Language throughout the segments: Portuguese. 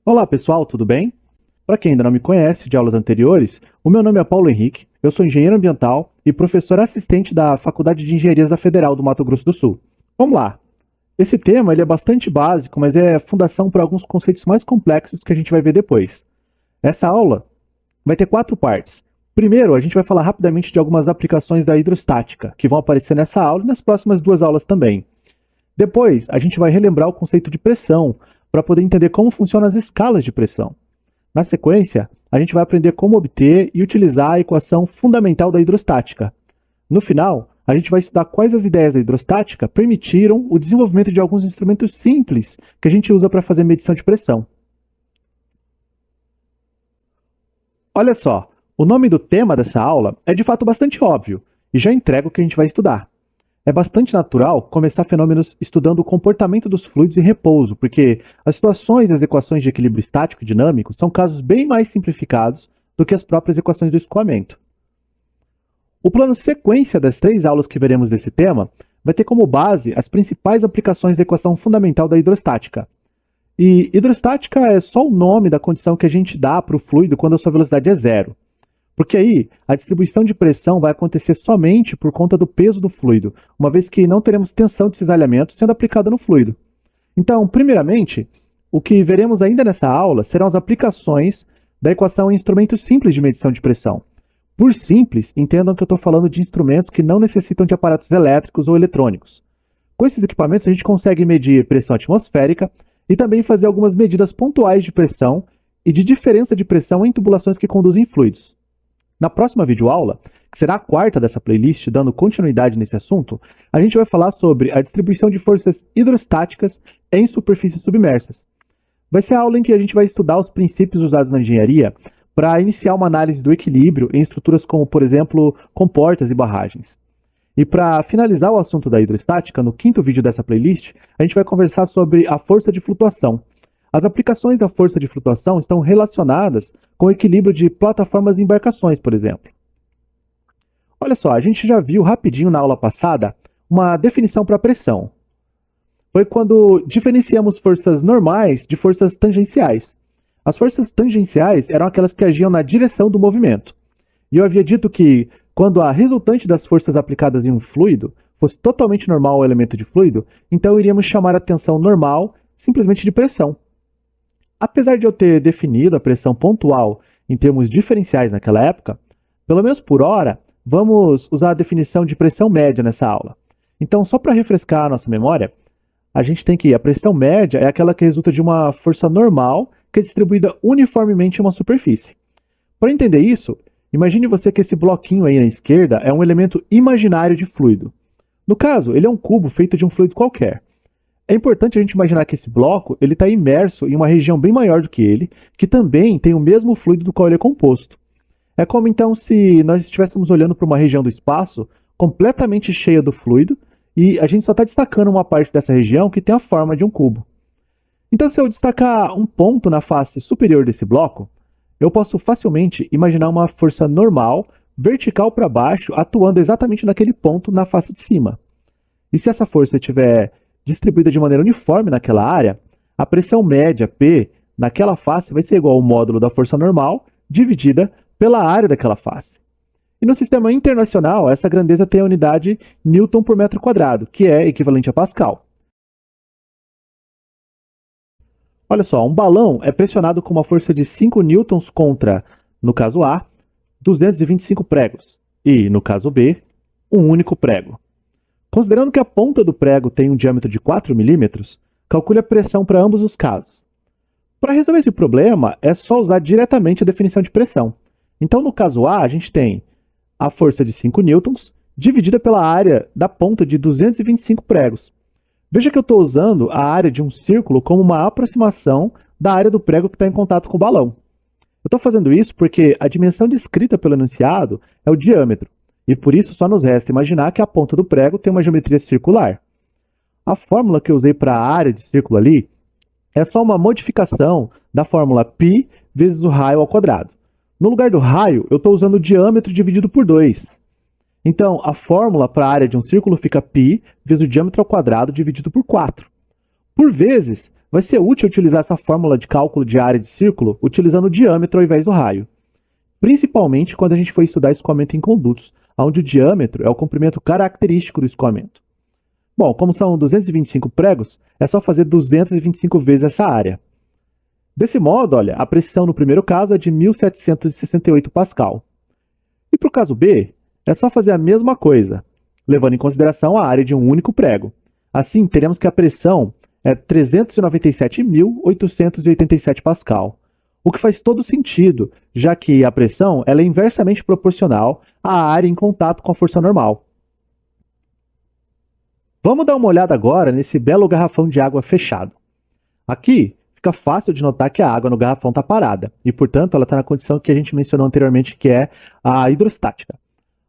Olá pessoal, tudo bem? Para quem ainda não me conhece de aulas anteriores, o meu nome é Paulo Henrique, eu sou engenheiro ambiental e professor assistente da Faculdade de Engenharias da Federal do Mato Grosso do Sul. Vamos lá! Esse tema ele é bastante básico, mas é fundação para alguns conceitos mais complexos que a gente vai ver depois. Essa aula vai ter 4 partes. Primeiro, a gente vai falar rapidamente de algumas aplicações da hidrostática, que vão aparecer nessa aula e nas próximas 2 aulas também. Depois, a gente vai relembrar o conceito de pressão, para poder entender como funcionam as escalas de pressão. Na sequência, a gente vai aprender como obter e utilizar a equação fundamental da hidrostática. No final, a gente vai estudar quais as ideias da hidrostática permitiram o desenvolvimento de alguns instrumentos simples que a gente usa para fazer medição de pressão. Olha só, o nome do tema dessa aula é de fato bastante óbvio e já entrega o que a gente vai estudar. É bastante natural começar fenômenos estudando o comportamento dos fluidos em repouso, porque as situações e as equações de equilíbrio estático e dinâmico são casos bem mais simplificados do que as próprias equações do escoamento. O plano sequência das 3 aulas que veremos desse tema vai ter como base as principais aplicações da equação fundamental da hidrostática. E hidrostática é só o nome da condição que a gente dá para o fluido quando a sua velocidade é zero. Porque aí, a distribuição de pressão vai acontecer somente por conta do peso do fluido, uma vez que não teremos tensão de cisalhamento sendo aplicada no fluido. Então, primeiramente, o que veremos ainda nessa aula serão as aplicações da equação em instrumentos simples de medição de pressão. Por simples, entendam que eu estou falando de instrumentos que não necessitam de aparatos elétricos ou eletrônicos. Com esses equipamentos, a gente consegue medir pressão atmosférica e também fazer algumas medidas pontuais de pressão e de diferença de pressão em tubulações que conduzem fluidos. Na próxima videoaula, que será a 4ª dessa playlist, dando continuidade nesse assunto, a gente vai falar sobre a distribuição de forças hidrostáticas em superfícies submersas. Vai ser a aula em que a gente vai estudar os princípios usados na engenharia para iniciar uma análise do equilíbrio em estruturas como, por exemplo, comportas e barragens. E para finalizar o assunto da hidrostática, no 5º vídeo dessa playlist, a gente vai conversar sobre a força de flutuação. As aplicações da força de flutuação estão relacionadas com o equilíbrio de plataformas e embarcações, por exemplo. Olha só, a gente já viu rapidinho na aula passada uma definição para pressão. Foi quando diferenciamos forças normais de forças tangenciais. As forças tangenciais eram aquelas que agiam na direção do movimento. E eu havia dito que, quando a resultante das forças aplicadas em um fluido fosse totalmente normal ao elemento de fluido, então iríamos chamar a tensão normal simplesmente de pressão. Apesar de eu ter definido a pressão pontual em termos diferenciais naquela época, pelo menos por hora, vamos usar a definição de pressão média nessa aula. Então, só para refrescar a nossa memória, a gente tem que a pressão média é aquela que resulta de uma força normal que é distribuída uniformemente em uma superfície. Para entender isso, imagine você que esse bloquinho aí na esquerda é um elemento imaginário de fluido. No caso, ele é um cubo feito de um fluido qualquer. É importante a gente imaginar que esse bloco está imerso em uma região bem maior do que ele, que também tem o mesmo fluido do qual ele é composto. É como então se nós estivéssemos olhando para uma região do espaço completamente cheia do fluido e a gente só está destacando uma parte dessa região que tem a forma de um cubo. Então, se eu destacar um ponto na face superior desse bloco, eu posso facilmente imaginar uma força normal, vertical para baixo, atuando exatamente naquele ponto na face de cima. E se essa força estiver distribuída de maneira uniforme naquela área, a pressão média, P, naquela face vai ser igual ao módulo da força normal dividida pela área daquela face. E no sistema internacional, essa grandeza tem a unidade Newton por metro quadrado, que é equivalente a Pascal. Olha só, um balão é pressionado com uma força de 5 newtons contra, no caso A, 225 pregos, e, no caso B, um único prego. Considerando que a ponta do prego tem um diâmetro de 4 milímetros, calcule a pressão para ambos os casos. Para resolver esse problema, é só usar diretamente a definição de pressão. Então, no caso A, a gente tem a força de 5 newtons dividida pela área da ponta de 225 pregos. Veja que eu estou usando a área de um círculo como uma aproximação da área do prego que está em contato com o balão. Eu estou fazendo isso porque a dimensão descrita pelo enunciado é o diâmetro. E por isso só nos resta imaginar que a ponta do prego tem uma geometria circular. A fórmula que eu usei para a área de círculo ali é só uma modificação da fórmula π vezes o raio ao quadrado. No lugar do raio, eu estou usando o diâmetro dividido por 2. Então, a fórmula para a área de um círculo fica π vezes o diâmetro ao quadrado dividido por 4. Por vezes, vai ser útil utilizar essa fórmula de cálculo de área de círculo utilizando o diâmetro ao invés do raio, principalmente quando a gente for estudar escoamento em condutos, onde o diâmetro é o comprimento característico do escoamento. Bom, como são 225 pregos, é só fazer 225 vezes essa área. Desse modo, olha, a pressão no primeiro caso é de 1.768 Pascal. E para o caso B, é só fazer a mesma coisa, levando em consideração a área de um único prego. Assim, teremos que a pressão é 397.887 Pascal, o que faz todo sentido, já que a pressão ela é inversamente proporcional à área em contato com a força normal. Vamos dar uma olhada agora nesse belo garrafão de água fechado. Aqui fica fácil de notar que a água no garrafão está parada, e portanto ela está na condição que a gente mencionou anteriormente, que é a hidrostática.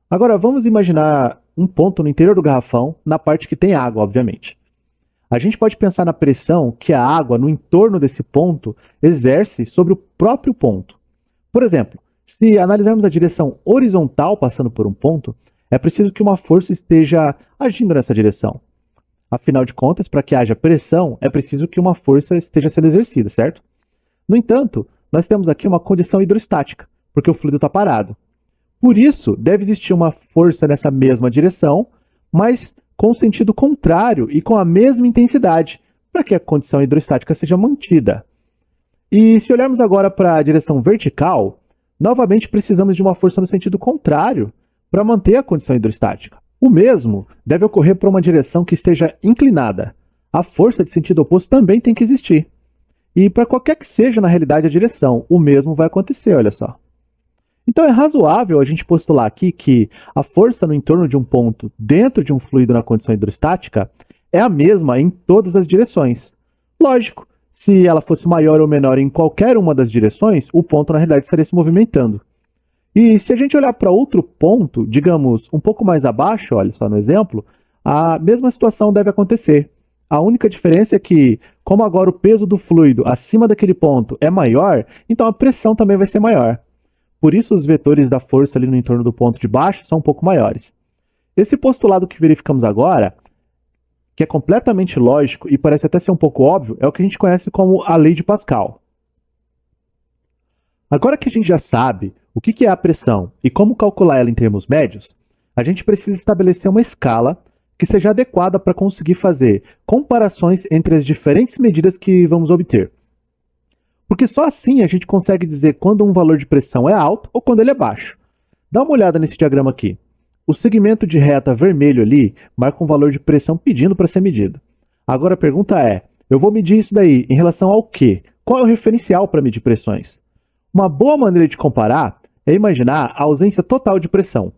Agora vamos imaginar um ponto no interior do garrafão, na parte que tem água, obviamente. A gente pode pensar na pressão que a água no entorno desse ponto exerce sobre o próprio ponto. Por exemplo, se analisarmos a direção horizontal passando por um ponto, é preciso que uma força esteja agindo nessa direção. Afinal de contas, para que haja pressão, é preciso que uma força esteja sendo exercida, certo? No entanto, nós temos aqui uma condição hidrostática, porque o fluido está parado. Por isso, deve existir uma força nessa mesma direção, mas com sentido contrário e com a mesma intensidade, para que a condição hidrostática seja mantida. E se olharmos agora para a direção vertical, novamente precisamos de uma força no sentido contrário para manter a condição hidrostática. O mesmo deve ocorrer para uma direção que esteja inclinada. A força de sentido oposto também tem que existir. E para qualquer que seja na realidade a direção, o mesmo vai acontecer, olha só. Então é razoável a gente postular aqui que a força no entorno de um ponto dentro de um fluido na condição hidrostática é a mesma em todas as direções. Lógico, se ela fosse maior ou menor em qualquer uma das direções, o ponto na realidade estaria se movimentando. E se a gente olhar para outro ponto, digamos, um pouco mais abaixo, olha só no exemplo, a mesma situação deve acontecer. A única diferença é que, como agora o peso do fluido acima daquele ponto é maior, então a pressão também vai ser maior. Por isso os vetores da força ali no entorno do ponto de baixo são um pouco maiores. Esse postulado que verificamos agora, que é completamente lógico e parece até ser um pouco óbvio, é o que a gente conhece como a lei de Pascal. Agora que a gente já sabe o que é a pressão e como calcular ela em termos médios, a gente precisa estabelecer uma escala que seja adequada para conseguir fazer comparações entre as diferentes medidas que vamos obter. Porque só assim a gente consegue dizer quando um valor de pressão é alto ou quando ele é baixo. Dá uma olhada nesse diagrama aqui. O segmento de reta vermelho ali marca um valor de pressão pedindo para ser medido. Agora a pergunta é, eu vou medir isso daí em relação ao quê? Qual é o referencial para medir pressões? Uma boa maneira de comparar é imaginar a ausência total de pressão.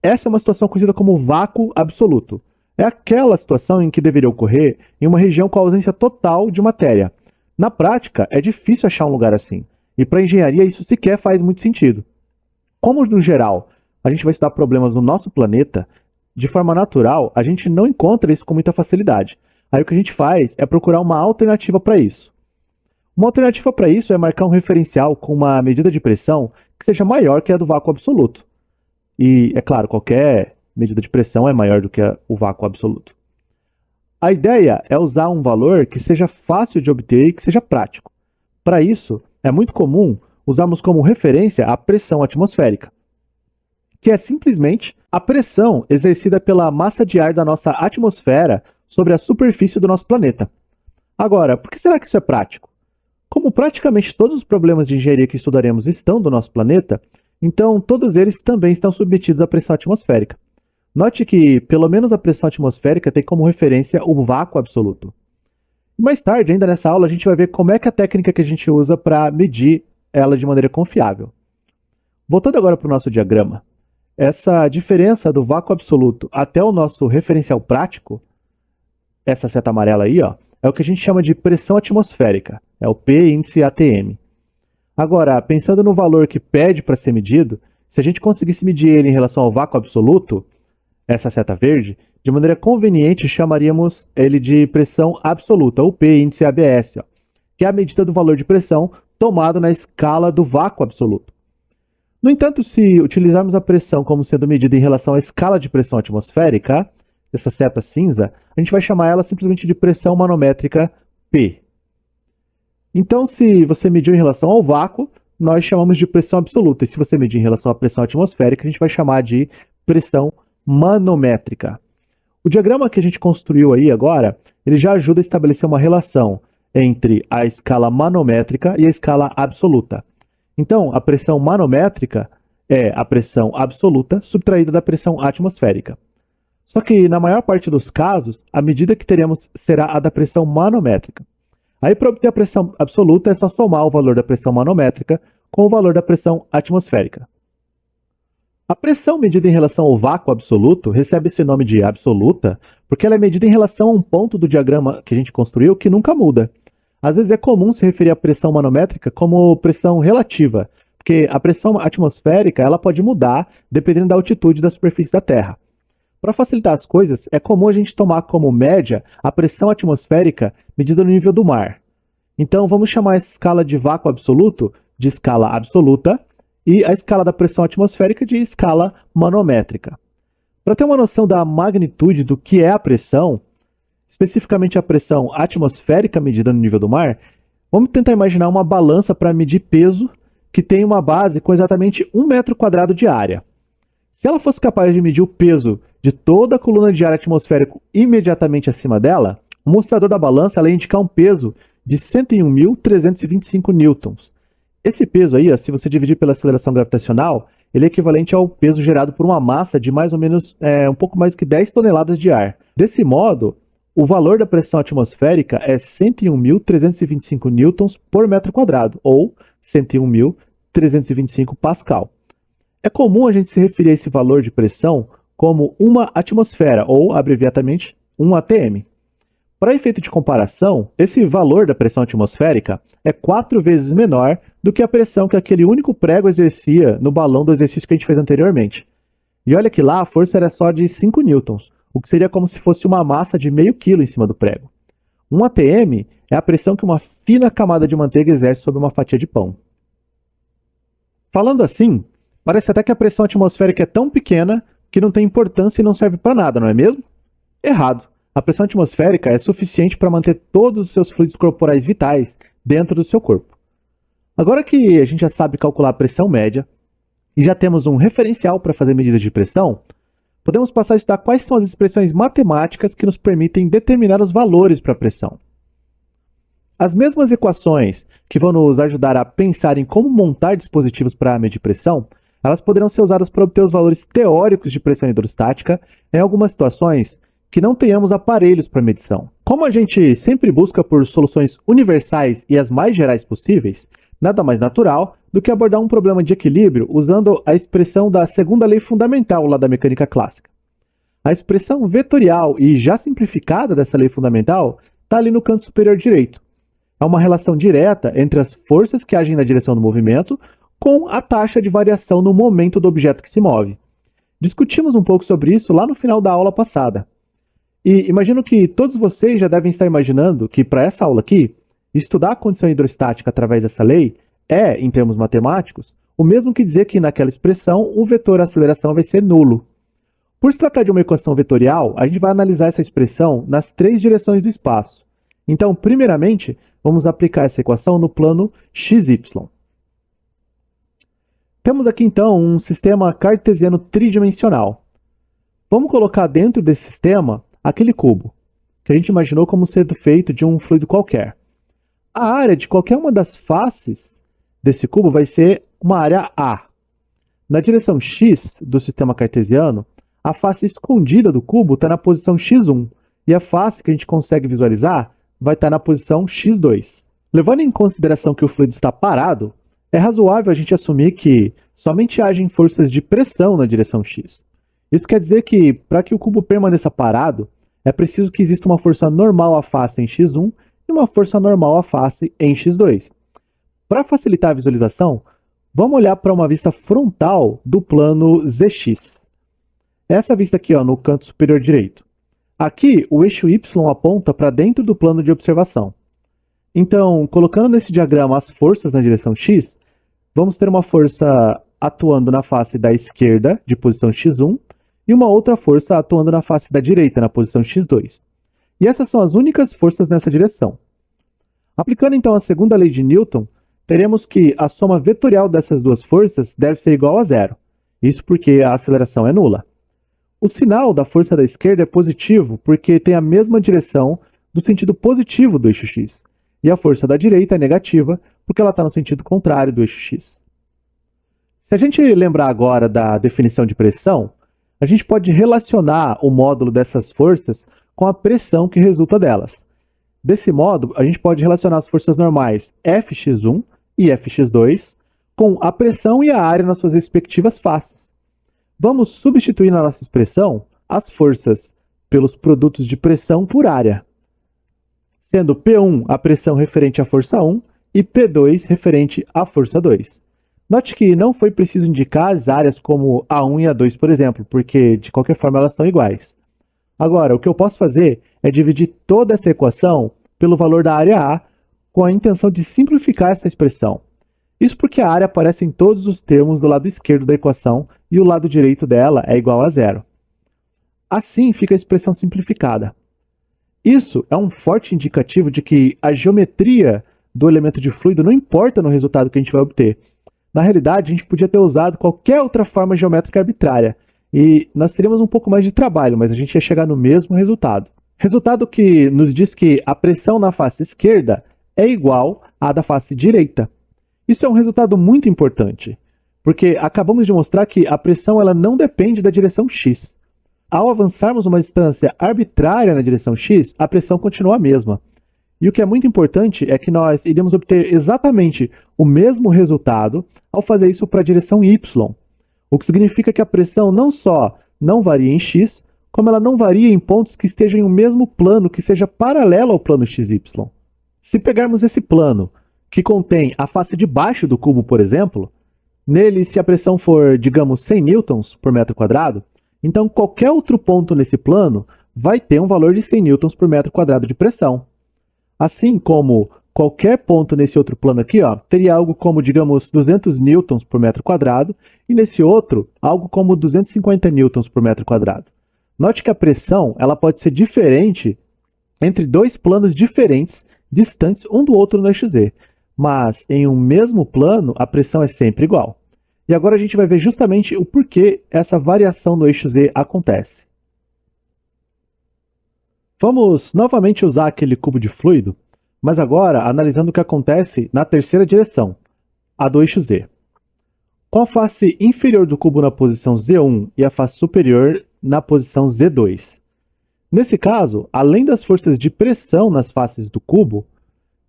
Essa é uma situação conhecida como vácuo absoluto. É aquela situação em que deveria ocorrer em uma região com ausência total de matéria. Na prática, é difícil achar um lugar assim, e para a engenharia isso sequer faz muito sentido. Como, no geral, a gente vai estudar problemas no nosso planeta, de forma natural, a gente não encontra isso com muita facilidade. Aí o que a gente faz é procurar uma alternativa para isso. Uma alternativa para isso é marcar um referencial com uma medida de pressão que seja maior que a do vácuo absoluto. E, é claro, qualquer medida de pressão é maior do que o vácuo absoluto. A ideia é usar um valor que seja fácil de obter e que seja prático. Para isso, é muito comum usarmos como referência a pressão atmosférica, que é simplesmente a pressão exercida pela massa de ar da nossa atmosfera sobre a superfície do nosso planeta. Agora, por que será que isso é prático? Como praticamente todos os problemas de engenharia que estudaremos estão do nosso planeta, então todos eles também estão submetidos à pressão atmosférica. Note que, pelo menos a pressão atmosférica tem como referência o vácuo absoluto. Mais tarde, ainda nessa aula, a gente vai ver como é que a técnica que a gente usa para medir ela de maneira confiável. Voltando agora para o nosso diagrama, essa diferença do vácuo absoluto até o nosso referencial prático, essa seta amarela aí, ó, é o que a gente chama de pressão atmosférica, é o P índice ATM. Agora, pensando no valor que pede para ser medido, se a gente conseguisse medir ele em relação ao vácuo absoluto, essa seta verde, de maneira conveniente chamaríamos ele de pressão absoluta, ou P índice ABS, ó, que é a medida do valor de pressão tomado na escala do vácuo absoluto. No entanto, se utilizarmos a pressão como sendo medida em relação à escala de pressão atmosférica, essa seta cinza, a gente vai chamar ela simplesmente de pressão manométrica P. Então, se você mediu em relação ao vácuo, nós chamamos de pressão absoluta. E se você medir em relação à pressão atmosférica, a gente vai chamar de pressão manométrica. O diagrama que a gente construiu aí agora, ele já ajuda a estabelecer uma relação entre a escala manométrica e a escala absoluta. Então, a pressão manométrica é a pressão absoluta subtraída da pressão atmosférica. Só que, na maior parte dos casos, a medida que teremos será a da pressão manométrica. Aí, para obter a pressão absoluta, é só somar o valor da pressão manométrica com o valor da pressão atmosférica. A pressão medida em relação ao vácuo absoluto recebe esse nome de absoluta porque ela é medida em relação a um ponto do diagrama que a gente construiu que nunca muda. Às vezes é comum se referir à pressão manométrica como pressão relativa, porque a pressão atmosférica ela pode mudar dependendo da altitude da superfície da Terra. Para facilitar as coisas, é comum a gente tomar como média a pressão atmosférica medida no nível do mar. Então, vamos chamar essa escala de vácuo absoluto de escala absoluta e a escala da pressão atmosférica de escala manométrica. Para ter uma noção da magnitude do que é a pressão, especificamente a pressão atmosférica medida no nível do mar, vamos tentar imaginar uma balança para medir peso que tem uma base com exatamente 1 metro quadrado de área. Se ela fosse capaz de medir o peso de toda a coluna de ar atmosférico imediatamente acima dela, o mostrador da balança ela ia indicar um peso de 101.325 newtons. Esse peso aí, se você dividir pela aceleração gravitacional, ele é equivalente ao peso gerado por uma massa de mais ou menos um pouco mais que 10 toneladas de ar. Desse modo, o valor da pressão atmosférica é 101.325 newtons por metro quadrado, ou 101.325 pascal. É comum a gente se referir a esse valor de pressão como uma atmosfera, ou abreviadamente 1 atm. Para efeito de comparação, esse valor da pressão atmosférica é 4 vezes menor do que a pressão que aquele único prego exercia no balão do exercício que a gente fez anteriormente. E olha que lá a força era só de 5 newtons, o que seria como se fosse uma massa de meio quilo em cima do prego. 1 atm é a pressão que uma fina camada de manteiga exerce sobre uma fatia de pão. Falando assim, parece até que a pressão atmosférica é tão pequena que não tem importância e não serve para nada, não é mesmo? Errado. A pressão atmosférica é suficiente para manter todos os seus fluidos corporais vitais dentro do seu corpo. Agora que a gente já sabe calcular a pressão média e já temos um referencial para fazer medidas de pressão, podemos passar a estudar quais são as expressões matemáticas que nos permitem determinar os valores para a pressão. As mesmas equações que vão nos ajudar a pensar em como montar dispositivos para medir pressão, elas poderão ser usadas para obter os valores teóricos de pressão hidrostática em algumas situações que não tenhamos aparelhos para medição. Como a gente sempre busca por soluções universais e as mais gerais possíveis, nada mais natural do que abordar um problema de equilíbrio usando a expressão da segunda lei fundamental lá da mecânica clássica. A expressão vetorial e já simplificada dessa lei fundamental está ali no canto superior direito. É uma relação direta entre as forças que agem na direção do movimento com a taxa de variação no momento do objeto que se move. Discutimos um pouco sobre isso lá no final da aula passada. E imagino que todos vocês já devem estar imaginando que para essa aula aqui, estudar a condição hidrostática através dessa lei é, em termos matemáticos, o mesmo que dizer que naquela expressão o vetor aceleração vai ser nulo. Por se tratar de uma equação vetorial, a gente vai analisar essa expressão nas 3 direções do espaço. Então, primeiramente, vamos aplicar essa equação no plano xy. Temos aqui então um sistema cartesiano tridimensional. Vamos colocar dentro desse sistema aquele cubo, que a gente imaginou como sendo feito de um fluido qualquer. A área de qualquer uma das faces desse cubo vai ser uma área A. Na direção x do sistema cartesiano, a face escondida do cubo está na posição x1 e a face que a gente consegue visualizar vai estar na posição x2. Levando em consideração que o fluido está parado, é razoável a gente assumir que somente agem forças de pressão na direção x. Isso quer dizer que, para que o cubo permaneça parado, é preciso que exista uma força normal à face em x1 e uma força normal à face em x2. Para facilitar a visualização, vamos olhar para uma vista frontal do plano zx. Essa vista aqui no canto superior direito. Aqui, o eixo y aponta para dentro do plano de observação. Então, colocando nesse diagrama as forças na direção x, vamos ter uma força atuando na face da esquerda, de posição x1, e uma outra força atuando na face da direita, na posição x2. E essas são as únicas forças nessa direção. Aplicando então a segunda lei de Newton, teremos que a soma vetorial dessas duas forças deve ser igual a zero. Isso porque a aceleração é nula. O sinal da força da esquerda é positivo porque tem a mesma direção do sentido positivo do eixo x. E a força da direita é negativa porque ela está no sentido contrário do eixo x. Se a gente lembrar agora da definição de pressão, a gente pode relacionar o módulo dessas forças com a pressão que resulta delas. Desse modo, a gente pode relacionar as forças normais Fx1 e Fx2 com a pressão e a área nas suas respectivas faces. Vamos substituir na nossa expressão as forças pelos produtos de pressão por área, sendo P1 a pressão referente à força 1 e P2 referente à força 2. Note que não foi preciso indicar as áreas como A1 e A2, por exemplo, porque de qualquer forma elas são iguais. Agora, o que eu posso fazer é dividir toda essa equação pelo valor da área A com a intenção de simplificar essa expressão. Isso porque a área aparece em todos os termos do lado esquerdo da equação e o lado direito dela é igual a zero. Assim fica a expressão simplificada. Isso é um forte indicativo de que a geometria do elemento de fluido não importa no resultado que a gente vai obter. Na realidade, a gente podia ter usado qualquer outra forma geométrica arbitrária, e nós teríamos um pouco mais de trabalho, mas a gente ia chegar no mesmo resultado. Resultado que nos diz que a pressão na face esquerda é igual à da face direita. Isso é um resultado muito importante, porque acabamos de mostrar que a pressão ela não depende da direção x. Ao avançarmos uma distância arbitrária na direção x, a pressão continua a mesma. E o que é muito importante é que nós iremos obter exatamente o mesmo resultado ao fazer isso para a direção y, o que significa que a pressão não só não varia em x, como ela não varia em pontos que estejam em um mesmo plano que seja paralelo ao plano xy. Se pegarmos esse plano, que contém a face de baixo do cubo, por exemplo, nele, se a pressão for, digamos, 100 newtons por metro quadrado, então qualquer outro ponto nesse plano vai ter um valor de 100 newtons por metro quadrado de pressão. Assim como qualquer ponto nesse outro plano aqui, teria algo como, digamos, 200 newtons por metro quadrado, e nesse outro, algo como 250 newtons por metro quadrado. Note que a pressão ela pode ser diferente entre dois planos diferentes, distantes um do outro no eixo z, mas em um mesmo plano, a pressão é sempre igual. E agora a gente vai ver justamente o porquê essa variação no eixo z acontece. Vamos novamente usar aquele cubo de fluido, mas agora analisando o que acontece na terceira direção, a do eixo z. Com a face inferior do cubo na posição z1 e a face superior na posição z2. Nesse caso, além das forças de pressão nas faces do cubo,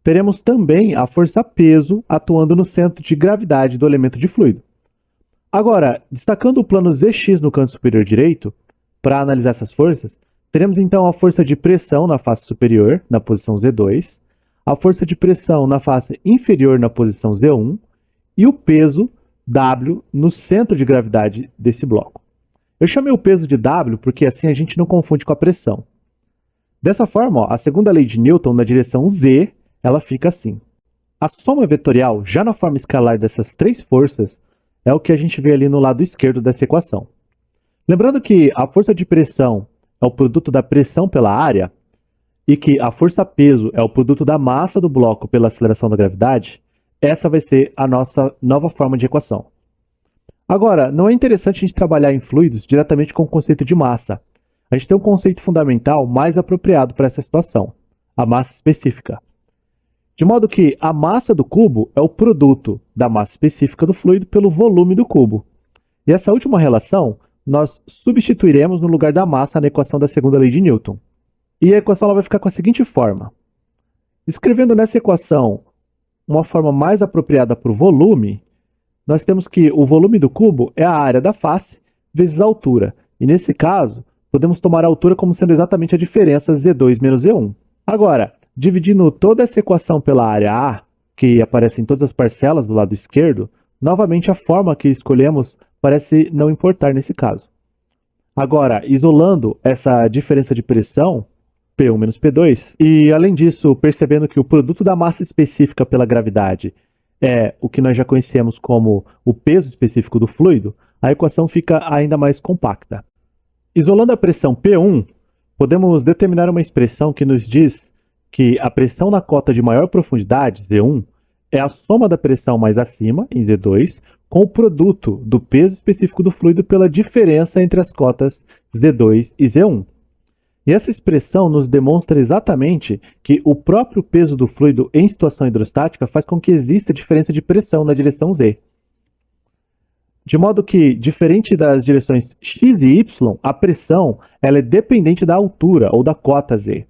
teremos também a força peso atuando no centro de gravidade do elemento de fluido. Agora, destacando o plano zx no canto superior direito, para analisar essas forças, teremos então a força de pressão na face superior, na posição z2, a força de pressão na face inferior na posição z1 e o peso W no centro de gravidade desse bloco. Eu chamei o peso de W porque assim a gente não confunde com a pressão. Dessa forma, a segunda lei de Newton na direção z, ela fica assim. A soma vetorial, já na forma escalar dessas três forças, é o que a gente vê ali no lado esquerdo dessa equação. Lembrando que a força de pressão é o produto da pressão pela área, e que a força-peso é o produto da massa do bloco pela aceleração da gravidade, essa vai ser a nossa nova forma de equação. Agora, não é interessante a gente trabalhar em fluidos diretamente com o conceito de massa. A gente tem um conceito fundamental mais apropriado para essa situação, a massa específica. De modo que a massa do cubo é o produto da massa específica do fluido pelo volume do cubo. E essa última relação nós substituiremos no lugar da massa na equação da segunda lei de Newton. E a equação ela vai ficar com a seguinte forma. Escrevendo nessa equação uma forma mais apropriada para o volume, nós temos que o volume do cubo é a área da face vezes a altura. E nesse caso, podemos tomar a altura como sendo exatamente a diferença Z2 menos Z1. Agora, dividindo toda essa equação pela área A, que aparece em todas as parcelas do lado esquerdo, novamente a forma que escolhemos parece não importar nesse caso. Agora, isolando essa diferença de pressão, P1 menos P2, e além disso, percebendo que o produto da massa específica pela gravidade é o que nós já conhecemos como o peso específico do fluido, a equação fica ainda mais compacta. Isolando a pressão P1, podemos determinar uma expressão que nos diz que a pressão na cota de maior profundidade, Z1, é a soma da pressão mais acima, em Z2, com o produto do peso específico do fluido pela diferença entre as cotas Z2 e Z1. E essa expressão nos demonstra exatamente que o próprio peso do fluido em situação hidrostática faz com que exista diferença de pressão na direção Z. De modo que, diferente das direções x e y, a pressão ela é dependente da altura ou da cota Z.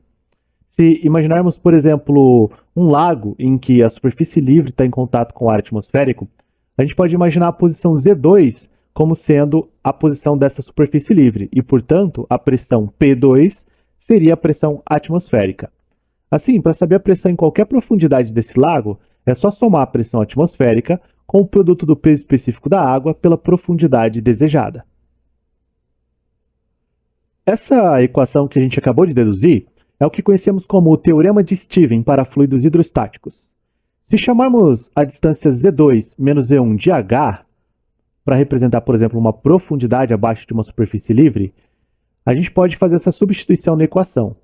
Se imaginarmos, por exemplo, um lago em que a superfície livre está em contato com o ar atmosférico, a gente pode imaginar a posição Z2 como sendo a posição dessa superfície livre, e, portanto, a pressão P2 seria a pressão atmosférica. Assim, para saber a pressão em qualquer profundidade desse lago, é só somar a pressão atmosférica com o produto do peso específico da água pela profundidade desejada. Essa equação que a gente acabou de deduzir é o que conhecemos como o teorema de Stevens para fluidos hidrostáticos. Se chamarmos a distância Z2 menos Z1 de H, para representar, por exemplo, uma profundidade abaixo de uma superfície livre, a gente pode fazer essa substituição na equação.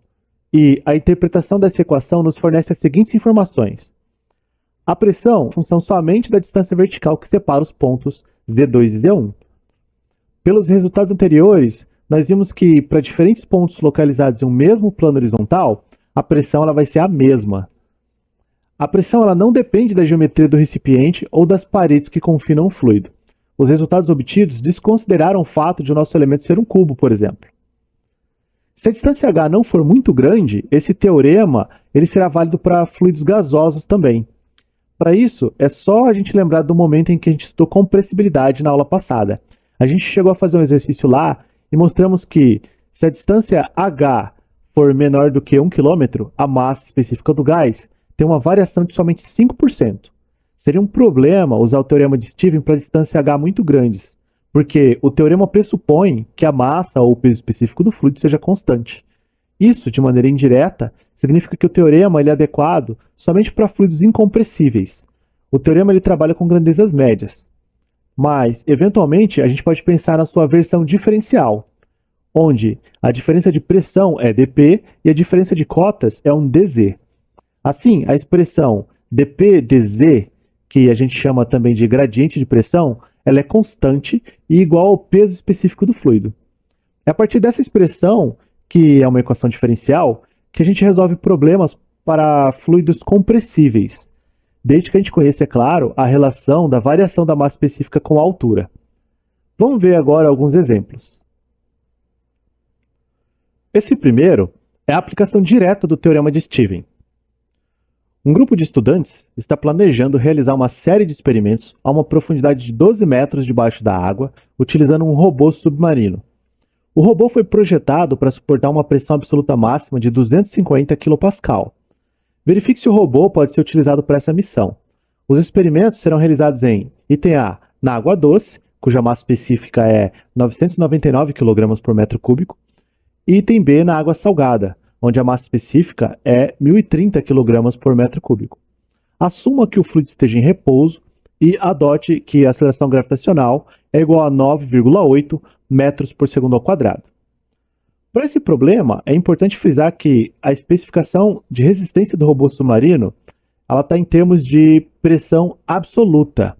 E a interpretação dessa equação nos fornece as seguintes informações. A pressão é função somente da distância vertical que separa os pontos Z2 e Z1. Pelos resultados anteriores, nós vimos que para diferentes pontos localizados em um mesmo plano horizontal, a pressão ela vai ser a mesma. A pressão ela não depende da geometria do recipiente ou das paredes que confinam o fluido. Os resultados obtidos desconsideraram o fato de o nosso elemento ser um cubo, por exemplo. Se a distância h não for muito grande, esse teorema ele será válido para fluidos gasosos também. Para isso, é só a gente lembrar do momento em que a gente estudou compressibilidade na aula passada. A gente chegou a fazer um exercício lá e mostramos que, se a distância h for menor do que 1 km, a massa específica do gás tem uma variação de somente 5%. Seria um problema usar o teorema de Stevens para distância h muito grandes, porque o teorema pressupõe que a massa ou o peso específico do fluido seja constante. Isso, de maneira indireta, significa que o teorema ele é adequado somente para fluidos incompressíveis. O teorema ele trabalha com grandezas médias. Mas, eventualmente, a gente pode pensar na sua versão diferencial, onde a diferença de pressão é dP e a diferença de cotas é um dz. Assim, a expressão dP/dz, que a gente chama também de gradiente de pressão, ela é constante e igual ao peso específico do fluido. É a partir dessa expressão, que é uma equação diferencial, que a gente resolve problemas para fluidos compressíveis, desde que a gente conheça, é claro, a relação da variação da massa específica com a altura. Vamos ver agora alguns exemplos. Esse primeiro é a aplicação direta do teorema de Stevens. Um grupo de estudantes está planejando realizar uma série de experimentos a uma profundidade de 12 metros debaixo da água, utilizando um robô submarino. O robô foi projetado para suportar uma pressão absoluta máxima de 250 kPa. Verifique se o robô pode ser utilizado para essa missão. Os experimentos serão realizados em item A, na água doce, cuja massa específica é 999 kg por metro cúbico, e item B, na água salgada, onde a massa específica é 1030 kg por metro cúbico. Assuma que o fluido esteja em repouso e adote que a aceleração gravitacional é igual a 9,8 metros por segundo ao quadrado. Para esse problema, é importante frisar que a especificação de resistência do robô submarino está em termos de pressão absoluta.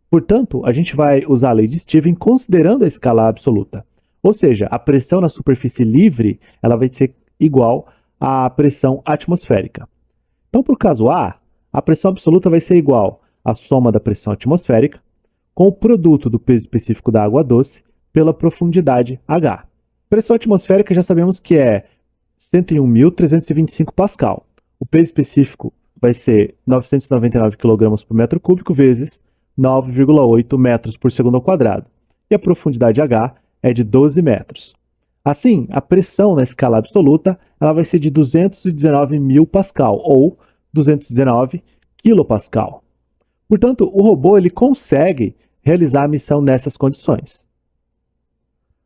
Portanto, a gente vai usar a lei de Stevens considerando a escala absoluta. Ou seja, a pressão na superfície livre ela vai ser igual à pressão atmosférica. Então, para o caso A, a pressão absoluta vai ser igual à soma da pressão atmosférica com o produto do peso específico da água doce pela profundidade H. Pressão atmosférica já sabemos que é 101.325 pascal. O peso específico vai ser 999 kg por metro cúbico vezes 9,8 metros por segundo ao quadrado. E a profundidade H é de 12 metros. Assim, a pressão na escala absoluta ela vai ser de 219.000 pascal ou 219 kPa. Portanto, o robô ele consegue realizar a missão nessas condições.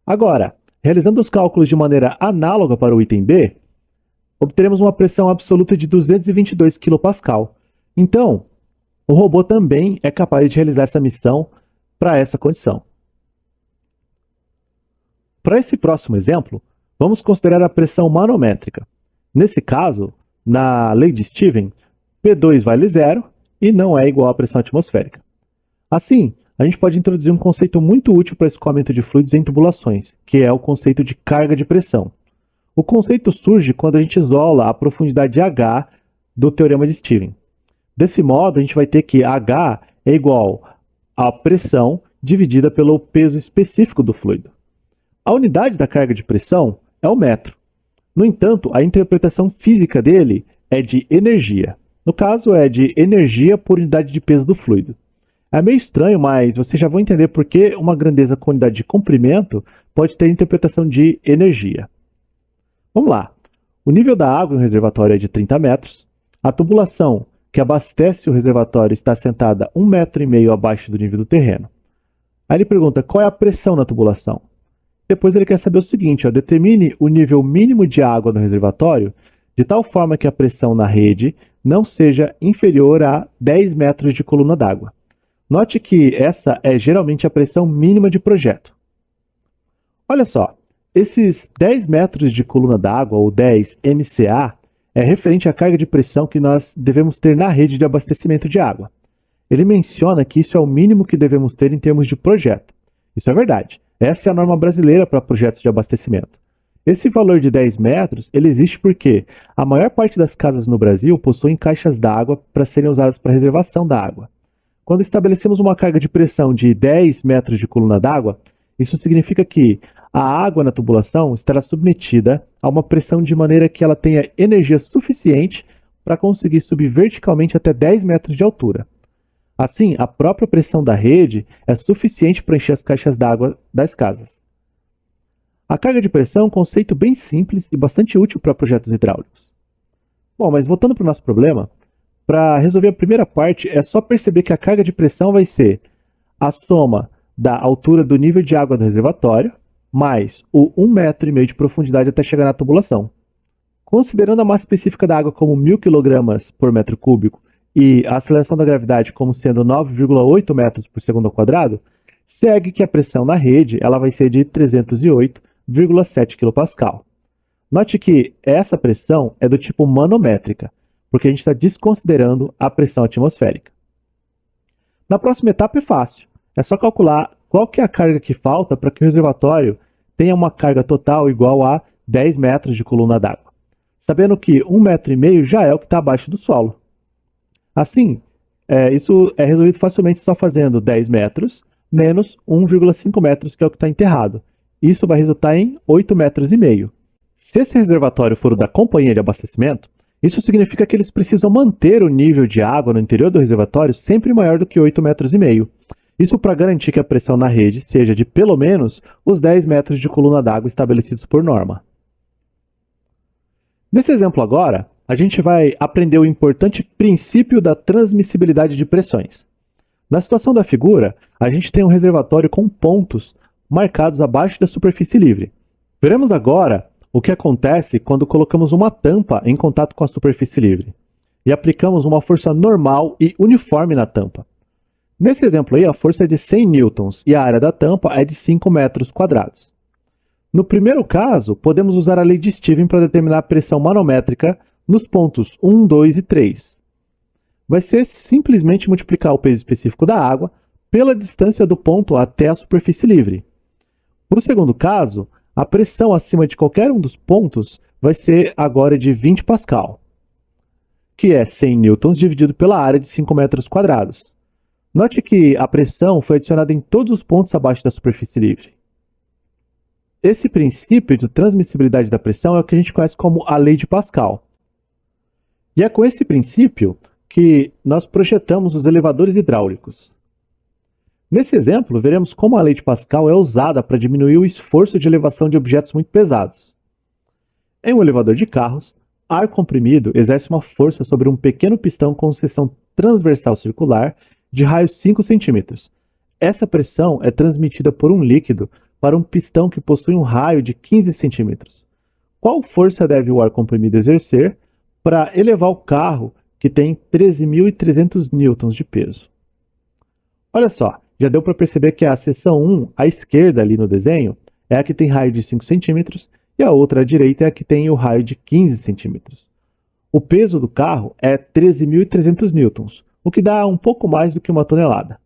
Agora, realizando os cálculos de maneira análoga para o item B, obteremos uma pressão absoluta de 222 kPa. Então, o robô também é capaz de realizar essa missão para essa condição. Para esse próximo exemplo, vamos considerar a pressão manométrica. Nesse caso, Na lei de Stevens, P2 vale zero e não é igual à pressão atmosférica. Assim, a gente pode introduzir um conceito muito útil para escoamento de fluidos em tubulações, que é o conceito de carga de pressão. O conceito surge quando a gente isola a profundidade H do teorema de Stevens. Desse modo, a gente vai ter que H é igual à pressão dividida pelo peso específico do fluido. A unidade da carga de pressão é o metro. No entanto, a interpretação física dele é de energia. No caso, é de energia por unidade de peso do fluido. É meio estranho, mas vocês já vão entender por que uma grandeza com unidade de comprimento pode ter interpretação de energia. Vamos lá. O nível da água no reservatório é de 30 metros. A tubulação que abastece o reservatório está assentada 1,5 metro abaixo do nível do terreno. Aí ele pergunta qual é a pressão na tubulação. Depois ele quer saber o seguinte, determine o nível mínimo de água no reservatório de tal forma que a pressão na rede não seja inferior a 10 metros de coluna d'água. Note que essa é geralmente a pressão mínima de projeto. Olha só, esses 10 metros de coluna d'água, ou 10 MCA, é referente à carga de pressão que nós devemos ter na rede de abastecimento de água. Ele menciona que isso é o mínimo que devemos ter em termos de projeto. Isso é verdade. Essa é a norma brasileira para projetos de abastecimento. Esse valor de 10 metros ele existe porque a maior parte das casas no Brasil possuem caixas d'água para serem usadas para reservação da água. Quando estabelecemos uma carga de pressão de 10 metros de coluna d'água, isso significa que a água na tubulação estará submetida a uma pressão de maneira que ela tenha energia suficiente para conseguir subir verticalmente até 10 metros de altura. Assim, a própria pressão da rede é suficiente para encher as caixas d'água das casas. A carga de pressão é um conceito bem simples e bastante útil para projetos hidráulicos. Bom, mas voltando para o nosso problema, para resolver a primeira parte é só perceber que a carga de pressão vai ser a soma da altura do nível de água do reservatório mais o 1,5 metro de profundidade até chegar na tubulação. Considerando a massa específica da água como 1.000 kg por metro cúbico e a aceleração da gravidade como sendo 9,8 metros por segundo ao quadrado, segue que a pressão na rede ela vai ser de 308,7 kPa. Note que essa pressão é do tipo manométrica, porque a gente está desconsiderando a pressão atmosférica. Na próxima etapa é fácil, é só calcular qual que é a carga que falta para que o reservatório tenha uma carga total igual a 10 metros de coluna d'água, sabendo que 1,5 metro já é o que está abaixo do solo. Assim, isso é resolvido facilmente só fazendo 10 metros menos 1,5 metros, que é o que está enterrado. Isso vai resultar em 8,5 metros. Se esse reservatório for o da companhia de abastecimento, isso significa que eles precisam manter o nível de água no interior do reservatório sempre maior do que 8,5 metros. Isso para garantir que a pressão na rede seja de pelo menos os 10 metros de coluna d'água estabelecidos por norma. Nesse exemplo agora, a gente vai aprender o importante princípio da transmissibilidade de pressões. Na situação da figura, a gente tem um reservatório com pontos marcados abaixo da superfície livre. Veremos agora o que acontece quando colocamos uma tampa em contato com a superfície livre e aplicamos uma força normal e uniforme na tampa. Nesse exemplo aí, a força é de 100 newtons e a área da tampa é de 5 metros quadrados. No primeiro caso, podemos usar a lei de Stevens para determinar a pressão manométrica nos pontos 1, 2 e 3. Vai ser simplesmente multiplicar o peso específico da água pela distância do ponto até a superfície livre. Para o segundo caso, a pressão acima de qualquer um dos pontos vai ser agora de 20 Pascal, que é 100 newtons dividido pela área de 5 metros quadrados. Note que a pressão foi adicionada em todos os pontos abaixo da superfície livre. Esse princípio de transmissibilidade da pressão é o que a gente conhece como a lei de Pascal. E é com esse princípio que nós projetamos os elevadores hidráulicos. Nesse exemplo, veremos como a lei de Pascal é usada para diminuir o esforço de elevação de objetos muito pesados. Em um elevador de carros, ar comprimido exerce uma força sobre um pequeno pistão com seção transversal circular de raio 5 cm. Essa pressão é transmitida por um líquido para um pistão que possui um raio de 15 cm. Qual força deve o ar comprimido exercer para elevar o carro que tem 13.300 newtons de peso? Olha só, já deu para perceber que a seção 1, à esquerda ali no desenho, é a que tem raio de 5 cm e a outra à direita é a que tem o raio de 15 cm. O peso do carro é 13.300 newtons, o que dá um pouco mais do que uma tonelada.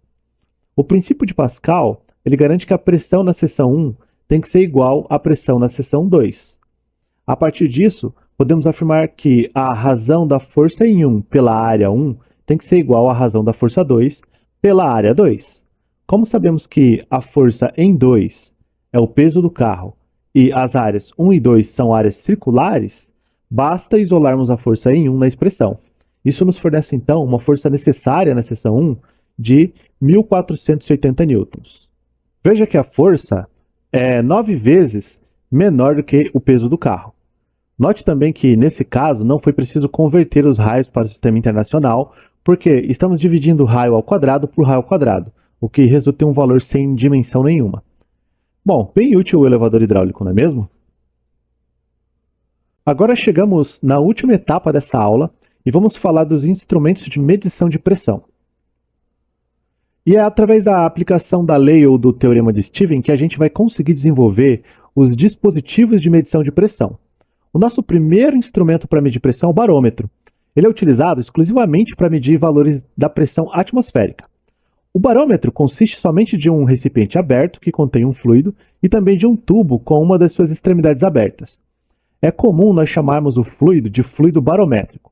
O princípio de Pascal, ele garante que a pressão na seção 1 tem que ser igual à pressão na seção 2. A partir disso, podemos afirmar que a razão da força em 1 pela área 1 tem que ser igual à razão da força 2 pela área 2. Como sabemos que a força em 2 é o peso do carro e as áreas 1 e 2 são áreas circulares, basta isolarmos a força em 1 na expressão. Isso nos fornece, então, uma força necessária na seção 1 de 1.480 newtons. Veja que a força é 9 vezes menor do que o peso do carro. Note também que, nesse caso, não foi preciso converter os raios para o sistema internacional, porque estamos dividindo raio ao quadrado por raio ao quadrado, o que resulta em um valor sem dimensão nenhuma. Bom, bem útil o elevador hidráulico, não é mesmo? Agora chegamos na última etapa dessa aula e vamos falar dos instrumentos de medição de pressão. E é através da aplicação da lei ou do teorema de Stevens que a gente vai conseguir desenvolver os dispositivos de medição de pressão. O nosso primeiro instrumento para medir pressão é o barômetro. Ele é utilizado exclusivamente para medir valores da pressão atmosférica. O barômetro consiste somente de um recipiente aberto que contém um fluido e também de um tubo com uma das suas extremidades abertas. É comum nós chamarmos o fluido de fluido barométrico.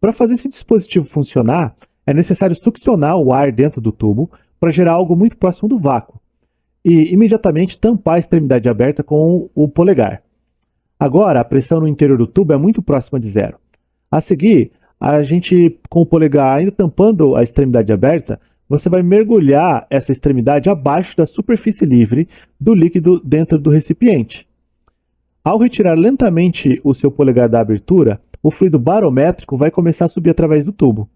Para fazer esse dispositivo funcionar, é necessário succionar o ar dentro do tubo para gerar algo muito próximo do vácuo e imediatamente tampar a extremidade aberta com o polegar. Agora, a pressão no interior do tubo é muito próxima de zero. A seguir, a gente, com o polegar ainda tampando a extremidade aberta, você vai mergulhar essa extremidade abaixo da superfície livre do líquido dentro do recipiente. Ao retirar lentamente o seu polegar da abertura, o fluido barométrico vai começar a subir através do tubo.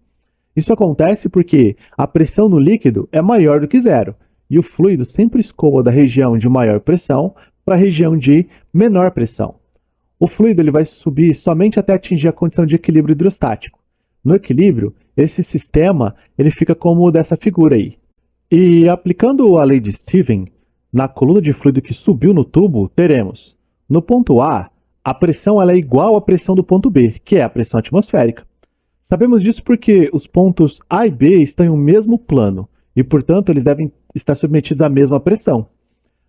Isso acontece porque a pressão no líquido é maior do que zero, e o fluido sempre escoa da região de maior pressão para a região de menor pressão. O fluido ele vai subir somente até atingir a condição de equilíbrio hidrostático. No equilíbrio, esse sistema ele fica como dessa figura aí. E aplicando a lei de Stevens, na coluna de fluido que subiu no tubo, teremos, no ponto A pressão ela é igual à pressão do ponto B, que é a pressão atmosférica. Sabemos disso porque os pontos A e B estão em um mesmo plano, e portanto eles devem estar submetidos à mesma pressão.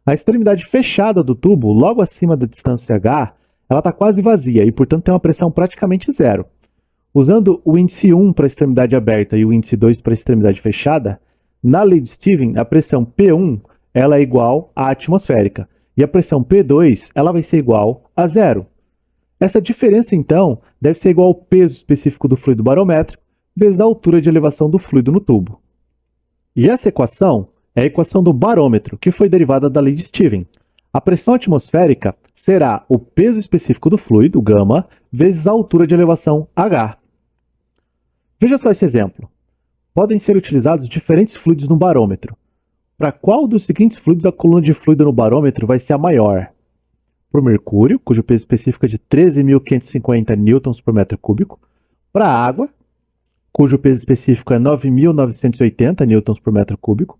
A extremidade fechada do tubo, logo acima da distância H, ela está quase vazia e portanto tem uma pressão praticamente zero. Usando o índice 1 para a extremidade aberta e o índice 2 para a extremidade fechada, na lei de Stevens, a pressão P1 ela é igual à atmosférica e a pressão P2 ela vai ser igual a zero. Essa diferença, então, deve ser igual ao peso específico do fluido barométrico vezes a altura de elevação do fluido no tubo. E essa equação é a equação do barômetro, que foi derivada da lei de Stevens. A pressão atmosférica será o peso específico do fluido, γ, vezes a altura de elevação, h. Veja só esse exemplo. Podem ser utilizados diferentes fluidos no barômetro. Para qual dos seguintes fluidos a coluna de fluido no barômetro vai ser a maior? Para o mercúrio, cujo peso específico é de 13.550 newtons por metro cúbico. Para a água, cujo peso específico é 9.980 newtons por metro cúbico.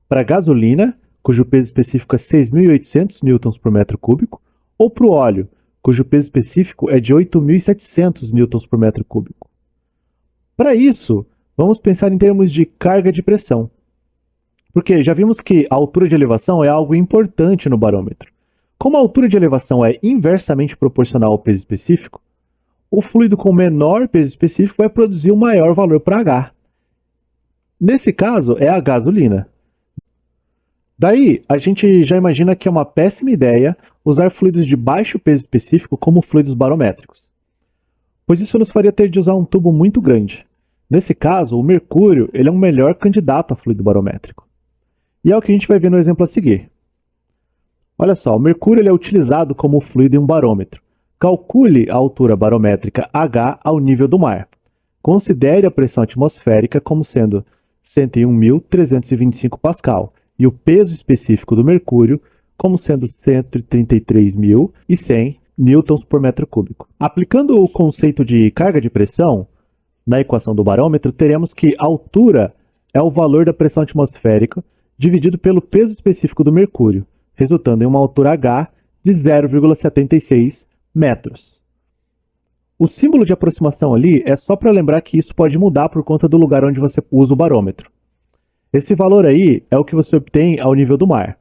Para a gasolina, cujo peso específico é 6.800 newtons por metro cúbico. Ou para o óleo, cujo peso específico é de 8.700 newtons por metro cúbico. Para isso, vamos pensar em termos de carga de pressão. Porque já vimos que a altura de elevação é algo importante no barômetro. Como a altura de elevação é inversamente proporcional ao peso específico, o fluido com menor peso específico vai produzir um maior valor para H. Nesse caso, é a gasolina. Daí, a gente já imagina que é uma péssima ideia usar fluidos de baixo peso específico como fluidos barométricos, pois isso nos faria ter de usar um tubo muito grande. Nesse caso, o mercúrio ele é um melhor candidato a fluido barométrico. E é o que a gente vai ver no exemplo a seguir. Olha só, o mercúrio ele é utilizado como fluido em um barômetro. Calcule a altura barométrica H ao nível do mar. Considere a pressão atmosférica como sendo 101.325 Pascal e o peso específico do mercúrio como sendo 133.100 newtons por metro cúbico. Aplicando o conceito de carga de pressão, na equação do barômetro, teremos que a altura é o valor da pressão atmosférica dividido pelo peso específico do mercúrio, resultando em uma altura H de 0,76 metros. O símbolo de aproximação ali é só para lembrar que isso pode mudar por conta do lugar onde você usa o barômetro. Esse valor aí é o que você obtém ao nível do mar.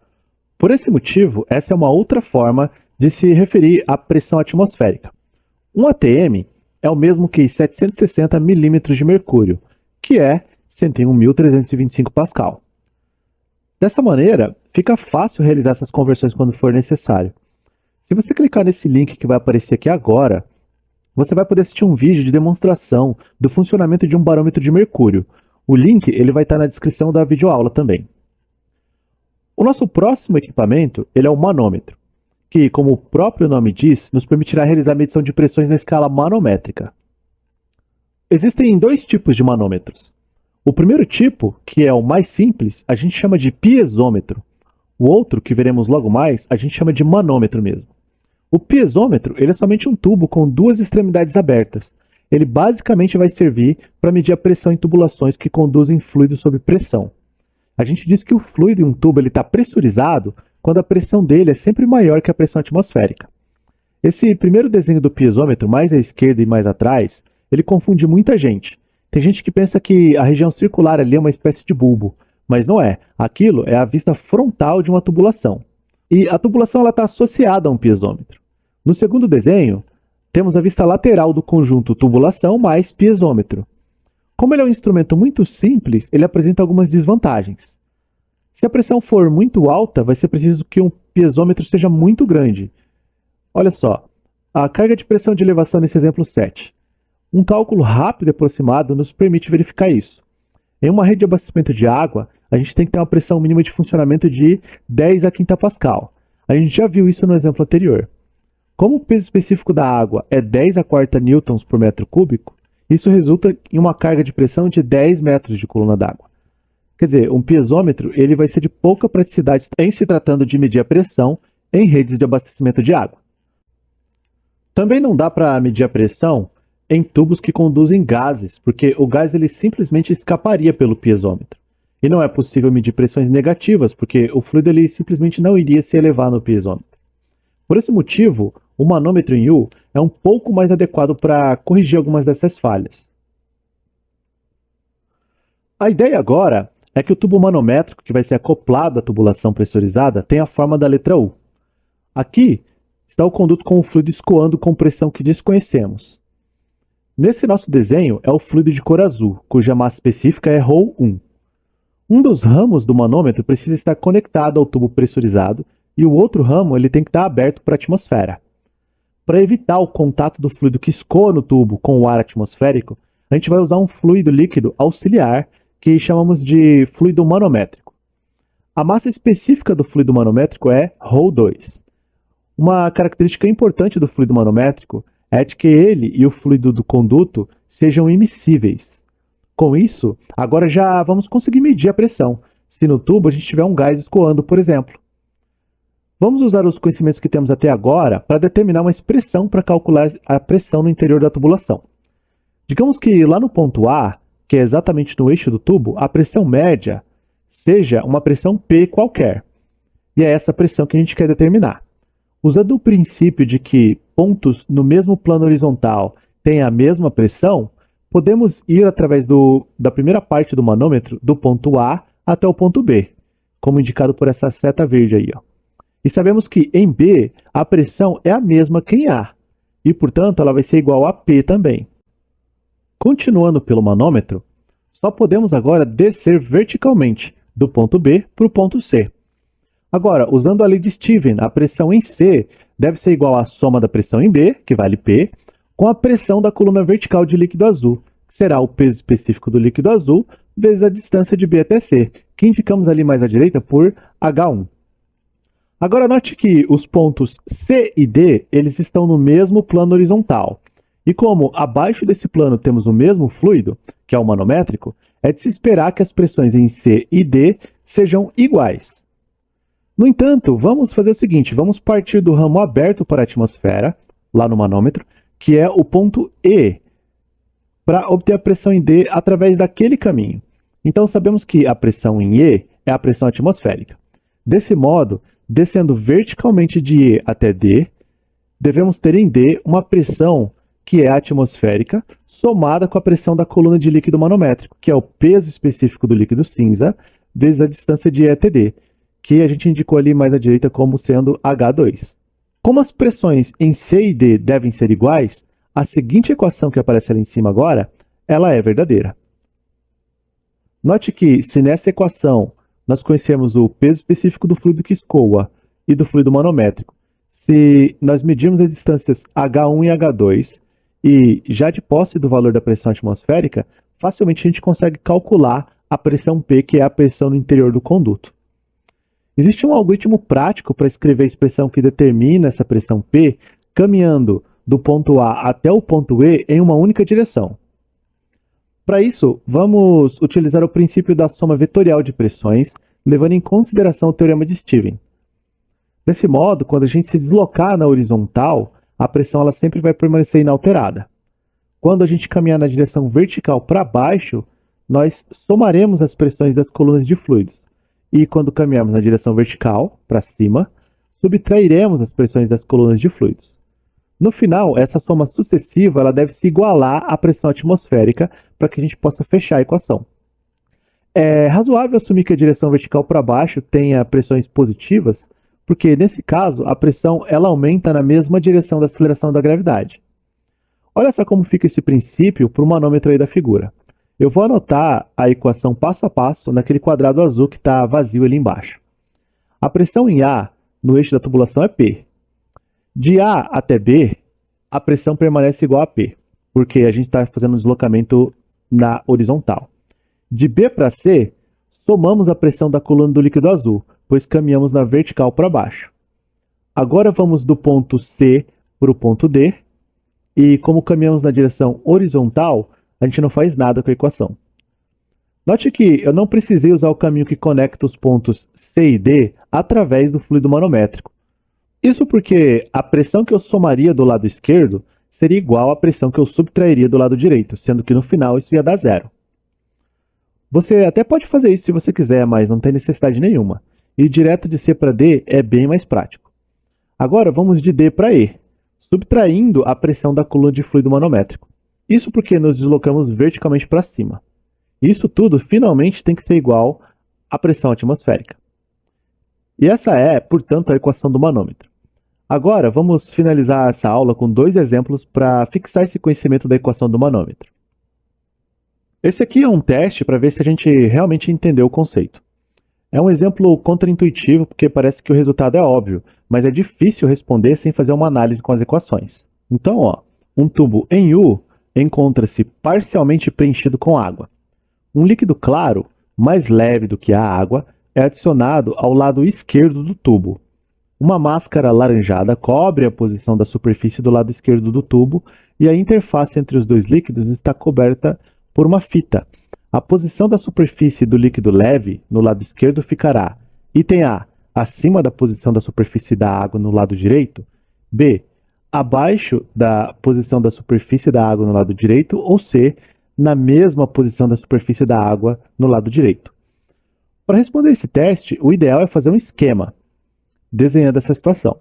Por esse motivo, essa é uma outra forma de se referir à pressão atmosférica. Um atm é o mesmo que 760 milímetros de mercúrio, que é 101.325 Pascal. Dessa maneira, fica fácil realizar essas conversões quando for necessário. Se você clicar nesse link que vai aparecer aqui agora, você vai poder assistir um vídeo de demonstração do funcionamento de um barômetro de mercúrio. O link ele vai estar na descrição da videoaula também. O nosso próximo equipamento ele é o manômetro, que, como o próprio nome diz, nos permitirá realizar a medição de pressões na escala manométrica. Existem dois tipos de manômetros. O primeiro tipo, que é o mais simples, a gente chama de piezômetro. O outro, que veremos logo mais, a gente chama de manômetro mesmo. O piezômetro ele é somente um tubo com duas extremidades abertas. Ele basicamente vai servir para medir a pressão em tubulações que conduzem fluido sob pressão. A gente diz que o fluido em um tubo está pressurizado quando a pressão dele é sempre maior que a pressão atmosférica. Esse primeiro desenho do piezômetro, mais à esquerda e mais atrás, ele confunde muita gente. Tem gente que pensa que a região circular ali é uma espécie de bulbo, mas não é. Aquilo é a vista frontal de uma tubulação. E a tubulação está associada a um piezômetro. No segundo desenho, temos a vista lateral do conjunto tubulação mais piezômetro. Como ele é um instrumento muito simples, ele apresenta algumas desvantagens. Se a pressão for muito alta, vai ser preciso que um piezômetro seja muito grande. Olha só, a carga de pressão de elevação nesse exemplo 7. Um cálculo rápido e aproximado nos permite verificar isso. Em uma rede de abastecimento de água, a gente tem que ter uma pressão mínima de funcionamento de 10 a quinta Pascal. A gente já viu isso no exemplo anterior. Como o peso específico da água é 10 a quarta newtons por metro cúbico, isso resulta em uma carga de pressão de 10 metros de coluna d'água. Quer dizer, um piezômetro ele vai ser de pouca praticidade em se tratando de medir a pressão em redes de abastecimento de água. Também não dá para medir a pressão em tubos que conduzem gases, porque o gás ele simplesmente escaparia pelo piezômetro. E não é possível medir pressões negativas, porque o fluido ele simplesmente não iria se elevar no piezômetro. Por esse motivo, o manômetro em U é um pouco mais adequado para corrigir algumas dessas falhas. A ideia agora é que o tubo manométrico, que vai ser acoplado à tubulação pressurizada, tem a forma da letra U. Aqui está o conduto com o fluido escoando com pressão que desconhecemos. Nesse nosso desenho é o fluido de cor azul, cuja massa específica é ρ1. Um dos ramos do manômetro precisa estar conectado ao tubo pressurizado e o outro ramo ele tem que estar aberto para a atmosfera. Para evitar o contato do fluido que escoa no tubo com o ar atmosférico, a gente vai usar um fluido líquido auxiliar que chamamos de fluido manométrico. A massa específica do fluido manométrico é ρ2. Uma característica importante do fluido manométrico é de que ele e o fluido do conduto sejam immiscíveis. Com isso, agora já vamos conseguir medir a pressão, se no tubo a gente tiver um gás escoando, por exemplo. Vamos usar os conhecimentos que temos até agora para determinar uma expressão para calcular a pressão no interior da tubulação. Digamos que lá no ponto A, que é exatamente no eixo do tubo, a pressão média seja uma pressão P qualquer. E é essa pressão que a gente quer determinar. Usando o princípio de que pontos no mesmo plano horizontal têm a mesma pressão, podemos ir através da primeira parte do manômetro, do ponto A até o ponto B, como indicado por essa seta verde aí, ó. E sabemos que em B a pressão é a mesma que em A, e portanto ela vai ser igual a P também. Continuando pelo manômetro, só podemos agora descer verticalmente do ponto B para o ponto C. Agora, usando a lei de Steven, a pressão em C deve ser igual à soma da pressão em B, que vale P, com a pressão da coluna vertical de líquido azul, que será o peso específico do líquido azul, vezes a distância de B até C, que indicamos ali mais à direita por H1. Agora note que os pontos C e D eles estão no mesmo plano horizontal. E como abaixo desse plano temos o mesmo fluido, que é o manométrico, é de se esperar que as pressões em C e D sejam iguais. No entanto, vamos fazer o seguinte, vamos partir do ramo aberto para a atmosfera, lá no manômetro, que é o ponto E, para obter a pressão em D através daquele caminho. Então sabemos que a pressão em E é a pressão atmosférica. Desse modo, descendo verticalmente de E até D, devemos ter em D uma pressão que é a atmosférica, somada com a pressão da coluna de líquido manométrico, que é o peso específico do líquido cinza, vezes a distância de ETD, que a gente indicou ali mais à direita como sendo H2. Como as pressões em C e D devem ser iguais, a seguinte equação que aparece ali em cima agora, ela é verdadeira. Note que, se nessa equação nós conhecemos o peso específico do fluido que escoa e do fluido manométrico, se nós medirmos as distâncias H1 e H2 e já de posse do valor da pressão atmosférica, facilmente a gente consegue calcular a pressão P, que é a pressão no interior do conduto. Existe um algoritmo prático para escrever a expressão que determina essa pressão P, caminhando do ponto A até o ponto E em uma única direção. Para isso, vamos utilizar o princípio da soma vetorial de pressões, levando em consideração o teorema de Stevens. Desse modo, quando a gente se deslocar na horizontal, a pressão ela sempre vai permanecer inalterada. Quando a gente caminhar na direção vertical para baixo, nós somaremos as pressões das colunas de fluidos. E quando caminharmos na direção vertical, para cima, subtrairemos as pressões das colunas de fluidos. No final, essa soma sucessiva ela deve se igualar à pressão atmosférica para que a gente possa fechar a equação. É razoável assumir que a direção vertical para baixo tenha pressões positivas, porque nesse caso a pressão ela aumenta na mesma direção da aceleração da gravidade. Olha só como fica esse princípio para o manômetro aí da figura. Eu vou anotar a equação passo a passo naquele quadrado azul que está vazio ali embaixo. A pressão em A no eixo da tubulação é P. De A até B, a pressão permanece igual a P, porque a gente está fazendo um deslocamento na horizontal. De B para C, somamos a pressão da coluna do líquido azul, pois caminhamos na vertical para baixo. Agora vamos do ponto C para o ponto D, e como caminhamos na direção horizontal, a gente não faz nada com a equação. Note que eu não precisei usar o caminho que conecta os pontos C e D através do fluido manométrico. Isso porque a pressão que eu somaria do lado esquerdo seria igual à pressão que eu subtrairia do lado direito, sendo que no final isso ia dar zero. Você até pode fazer isso se você quiser, mas não tem necessidade nenhuma. Ir direto de C para D é bem mais prático. Agora vamos de D para E, subtraindo a pressão da coluna de fluido manométrico. Isso porque nos deslocamos verticalmente para cima. Isso tudo finalmente tem que ser igual à pressão atmosférica. E essa é, portanto, a equação do manômetro. Agora vamos finalizar essa aula com dois exemplos para fixar esse conhecimento da equação do manômetro. Esse aqui é um teste para ver se a gente realmente entendeu o conceito. É um exemplo contraintuitivo porque parece que o resultado é óbvio, mas é difícil responder sem fazer uma análise com as equações. Então, um tubo em U encontra-se parcialmente preenchido com água. Um líquido claro, mais leve do que a água, é adicionado ao lado esquerdo do tubo. Uma máscara laranjada cobre a posição da superfície do lado esquerdo do tubo e a interface entre os dois líquidos está coberta por uma fita. A posição da superfície do líquido leve no lado esquerdo ficará: item A, acima da posição da superfície da água no lado direito; B, abaixo da posição da superfície da água no lado direito; ou C, na mesma posição da superfície da água no lado direito. Para responder esse teste, o ideal é fazer um esquema, desenhando essa situação.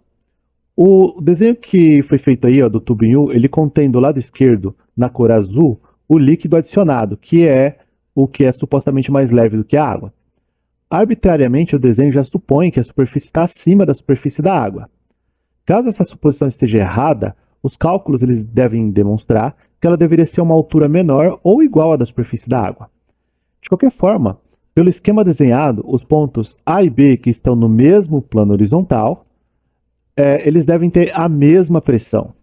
O desenho que foi feito aí do tubo em U, ele contém do lado esquerdo, na cor azul, o líquido adicionado, que é o que é supostamente mais leve do que a água. Arbitrariamente, o desenho já supõe que a superfície está acima da superfície da água. Caso essa suposição esteja errada, os cálculos eles devem demonstrar que ela deveria ser uma altura menor ou igual à da superfície da água. De qualquer forma, pelo esquema desenhado, os pontos A e B que estão no mesmo plano horizontal, eles devem ter a mesma pressão.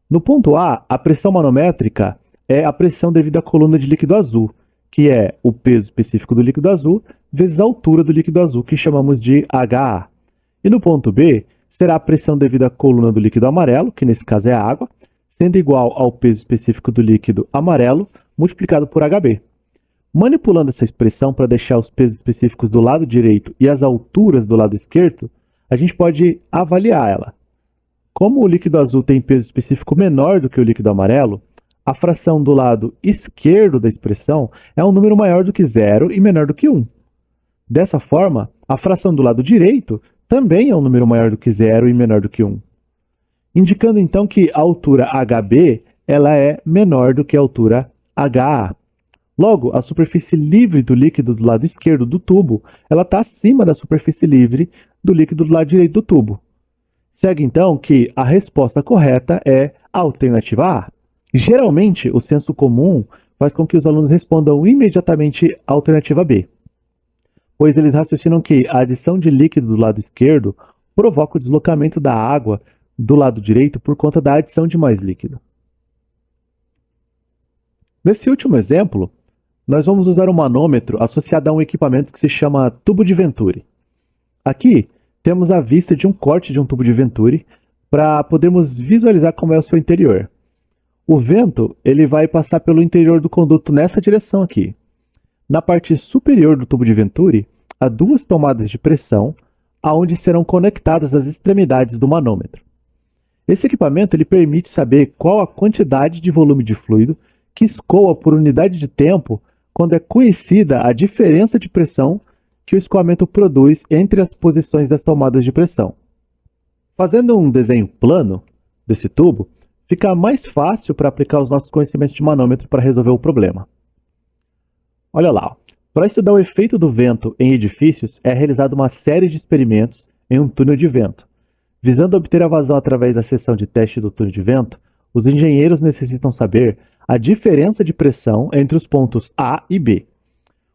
No ponto A, a pressão manométrica é a pressão devido à coluna de líquido azul, que é o peso específico do líquido azul vezes a altura do líquido azul, que chamamos de HA. E no ponto B, será a pressão devido à coluna do líquido amarelo, que nesse caso é a água, sendo igual ao peso específico do líquido amarelo multiplicado por HB. Manipulando essa expressão para deixar os pesos específicos do lado direito e as alturas do lado esquerdo, a gente pode avaliar ela. Como o líquido azul tem peso específico menor do que o líquido amarelo, a fração do lado esquerdo da expressão é um número maior do que 0 e menor do que 1. Dessa forma, a fração do lado direito também é um número maior do que 0 e menor do que 1. indicando então que a altura HB ela é menor do que a altura HA. Logo, a superfície livre do líquido do lado esquerdo do tubo ela está acima da superfície livre do líquido do lado direito do tubo. Segue então que a resposta correta é a alternativa A. Geralmente, o senso comum faz com que os alunos respondam imediatamente a alternativa B, pois eles raciocinam que a adição de líquido do lado esquerdo provoca o deslocamento da água do lado direito por conta da adição de mais líquido. Nesse último exemplo, nós vamos usar um manômetro associado a um equipamento que se chama tubo de Venturi. Aqui temos a vista de um corte de um tubo de Venturi para podermos visualizar como é o seu interior. O vento ele vai passar pelo interior do conduto nessa direção aqui. Na parte superior do tubo de Venturi, há duas tomadas de pressão, aonde serão conectadas as extremidades do manômetro. Esse equipamento ele permite saber qual a quantidade de volume de fluido que escoa por unidade de tempo quando é conhecida a diferença de pressão que o escoamento produz entre as posições das tomadas de pressão. Fazendo um desenho plano desse tubo, fica mais fácil para aplicar os nossos conhecimentos de manômetro para resolver o problema. Olha lá, para estudar o efeito do vento em edifícios, é realizada uma série de experimentos em um túnel de vento. Visando obter a vazão através da seção de teste do túnel de vento, os engenheiros necessitam saber a diferença de pressão entre os pontos A e B.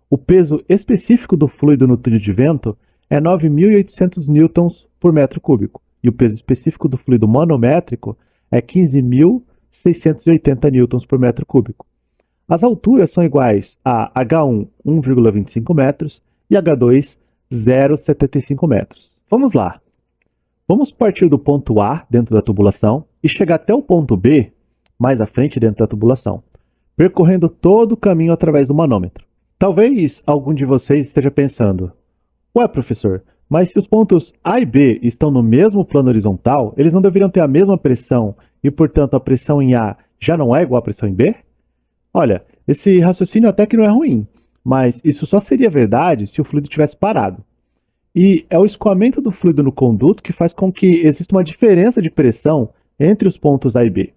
O peso específico do fluido no túnel de vento é 9.800 newtons por metro cúbico, e o peso específico do fluido manométrico é 15.680 newtons por metro cúbico. As alturas são iguais a H1, 1,25 metros, e H2, 0,75 metros. Vamos lá. Vamos partir do ponto A dentro da tubulação e chegar até o ponto B, mais à frente dentro da tubulação, percorrendo todo o caminho através do manômetro. Talvez algum de vocês esteja pensando, ué professor, mas se os pontos A e B estão no mesmo plano horizontal, eles não deveriam ter a mesma pressão e, portanto, a pressão em A já não é igual à pressão em B? Olha, esse raciocínio até que não é ruim, mas isso só seria verdade se o fluido tivesse parado. E é o escoamento do fluido no conduto que faz com que exista uma diferença de pressão entre os pontos A e B.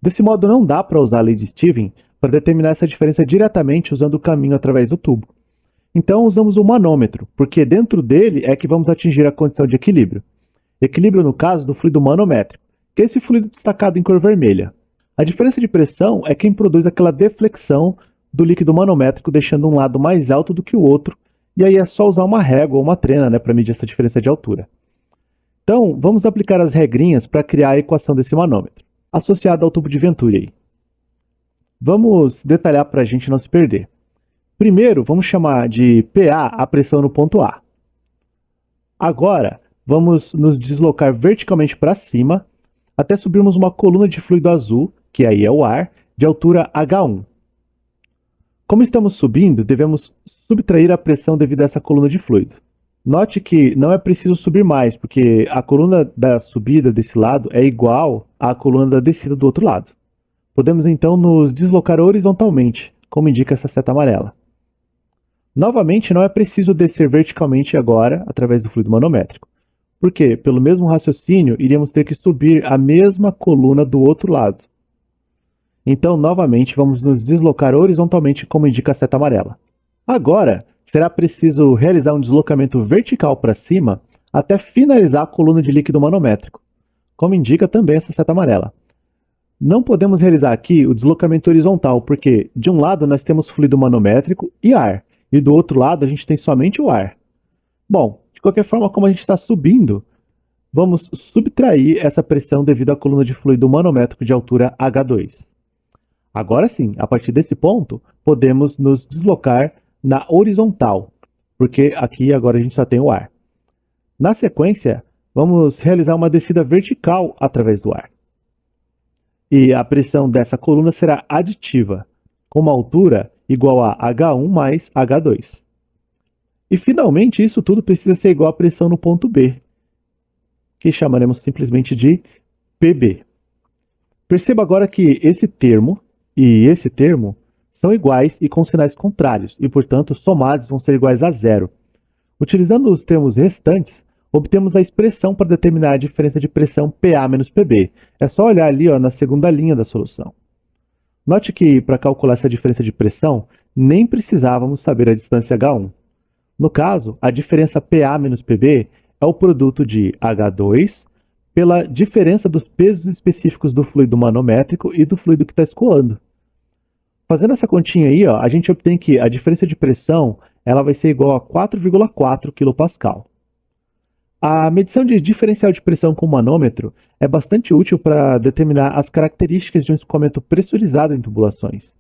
Desse modo, não dá para usar a lei de Stevens para determinar essa diferença diretamente usando o caminho através do tubo. Então usamos o manômetro, porque dentro dele é que vamos atingir a condição de equilíbrio. Equilíbrio no caso do fluido manométrico, que é esse fluido destacado em cor vermelha. A diferença de pressão é quem produz aquela deflexão do líquido manométrico, deixando um lado mais alto do que o outro, e aí é só usar uma régua ou uma trena para medir essa diferença de altura. Então, vamos aplicar as regrinhas para criar a equação desse manômetro, associada ao tubo de Venturi. Vamos detalhar para a gente não se perder. Primeiro, vamos chamar de PA a pressão no ponto A. Agora, vamos nos deslocar verticalmente para cima até subirmos uma coluna de fluido azul, que aí é o ar, de altura H1. Como estamos subindo, devemos subtrair a pressão devido a essa coluna de fluido. Note que não é preciso subir mais, porque a coluna da subida desse lado é igual à coluna da descida do outro lado. Podemos então nos deslocar horizontalmente, como indica essa seta amarela. Novamente, não é preciso descer verticalmente agora, através do fluido manométrico, porque, pelo mesmo raciocínio, iríamos ter que subir a mesma coluna do outro lado. Então, novamente, vamos nos deslocar horizontalmente, como indica a seta amarela. Agora, será preciso realizar um deslocamento vertical para cima até finalizar a coluna de líquido manométrico, como indica também essa seta amarela. Não podemos realizar aqui o deslocamento horizontal, porque, de um lado, nós temos fluido manométrico e ar, e do outro lado a gente tem somente o ar. Bom, de qualquer forma, como a gente está subindo, vamos subtrair essa pressão devido à coluna de fluido manométrico de altura H2. Agora sim, a partir desse ponto, podemos nos deslocar na horizontal, porque aqui agora a gente só tem o ar. Na sequência, vamos realizar uma descida vertical através do ar. E a pressão dessa coluna será aditiva, com uma altura igual a H1 mais H2. E finalmente isso tudo precisa ser igual à pressão no ponto B, que chamaremos simplesmente de PB. Perceba agora que esse termo e esse termo são iguais e com sinais contrários, e portanto somados vão ser iguais a zero. Utilizando os termos restantes, obtemos a expressão para determinar a diferença de pressão PA menos PB. É só olhar ali na segunda linha da solução. Note que, para calcular essa diferença de pressão, nem precisávamos saber a distância H1. No caso, a diferença PA menos PB é o produto de H2 pela diferença dos pesos específicos do fluido manométrico e do fluido que está escoando. Fazendo essa continha aí, a gente obtém que a diferença de pressão ela vai ser igual a 4,4 kPa. A medição de diferencial de pressão com manômetro é bastante útil para determinar as características de um escoamento pressurizado em tubulações.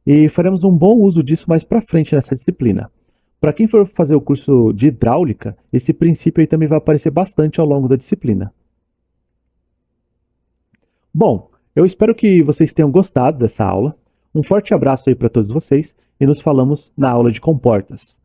E faremos um bom uso disso mais para frente nessa disciplina. Para quem for fazer o curso de hidráulica, esse princípio aí também vai aparecer bastante ao longo da disciplina. Bom, eu espero que vocês tenham gostado dessa aula. Um forte abraço aí para todos vocês e nos falamos na aula de comportas.